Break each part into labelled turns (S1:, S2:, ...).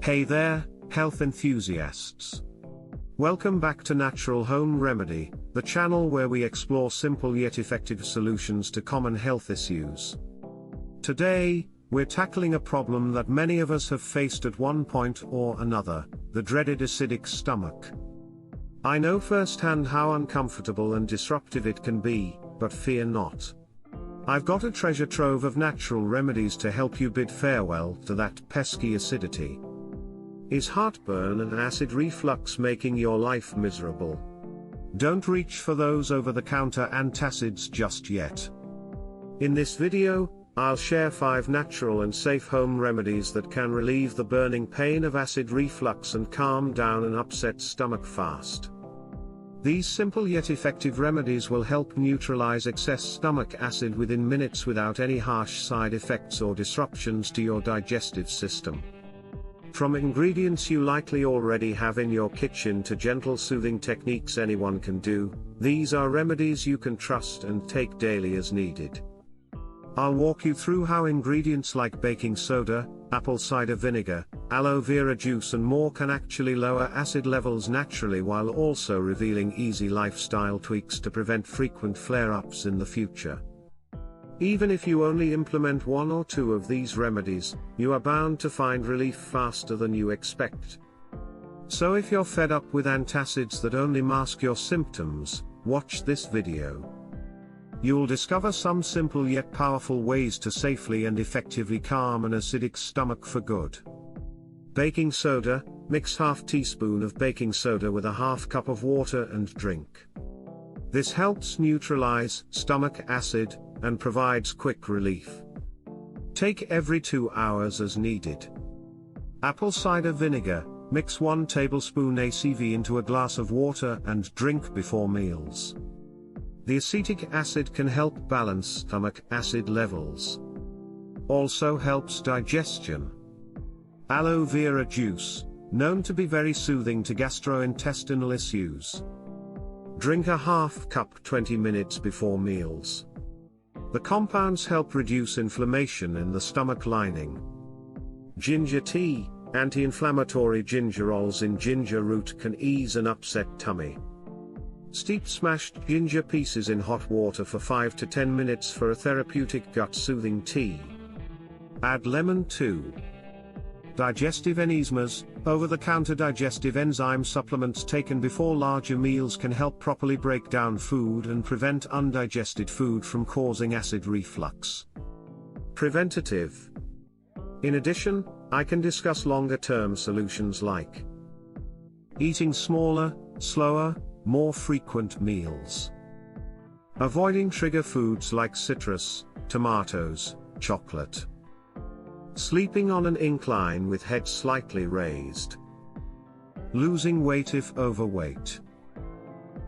S1: Hey there, health enthusiasts. Welcome back to Natural Home Remedy, the channel where we explore simple yet effective solutions to common health issues. Today, we're tackling a problem that many of us have faced at one point or another, the dreaded acidic stomach. I know firsthand how uncomfortable and disruptive it can be, but fear not. I've got a treasure trove of natural remedies to help you bid farewell to that pesky acidity. Is heartburn and acid reflux making your life miserable? Don't reach for those over-the-counter antacids just yet. In this video, I'll share 5 natural and safe home remedies that can relieve the burning pain of acid reflux and calm down an upset stomach fast. These simple yet effective remedies will help neutralize excess stomach acid within minutes without any harsh side effects or disruptions to your digestive system. From ingredients you likely already have in your kitchen to gentle soothing techniques anyone can do, these are remedies you can trust and take daily as needed. I'll walk you through how ingredients like baking soda, apple cider vinegar, aloe vera juice and more can actually lower acid levels naturally while also revealing easy lifestyle tweaks to prevent frequent flare-ups in the future. Even if you only implement 1 or 2 of these remedies, you are bound to find relief faster than you expect. So if you're fed up with antacids that only mask your symptoms, watch this video. You'll discover some simple yet powerful ways to safely and effectively calm an acidic stomach for good. Baking soda: mix ½ teaspoon of baking soda with a ½ cup of water and drink. This helps neutralize stomach acid and provides quick relief. Take every 2 hours as needed. Apple cider vinegar: mix 1 tablespoon ACV into a glass of water and drink before meals. The acetic acid can help balance stomach acid levels. Also helps digestion. Aloe vera juice, known to be very soothing to gastrointestinal issues. Drink a ½ cup 20 minutes before meals. The compounds help reduce inflammation in the stomach lining. Ginger tea: anti-inflammatory gingerols in ginger root can ease an upset tummy. Steep smashed ginger pieces in hot water for 5 to 10 minutes for a therapeutic gut-soothing tea. Add lemon too. Digestive enemas: over-the-counter digestive enzyme supplements taken before larger meals can help properly break down food and prevent undigested food from causing acid reflux. Preventative. In addition, I can discuss longer-term solutions like eating smaller, slower, more frequent meals. Avoiding trigger foods like citrus, tomatoes, chocolate. Sleeping on an incline with head slightly raised. Losing weight if overweight.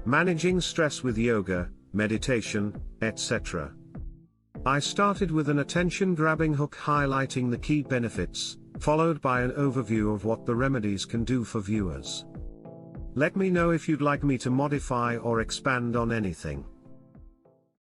S1: Managing stress with yoga, meditation, etc. I started with an attention-grabbing hook highlighting the key benefits, followed by an overview of what the remedies can do for viewers. Let me know if you'd like me to modify or expand on anything.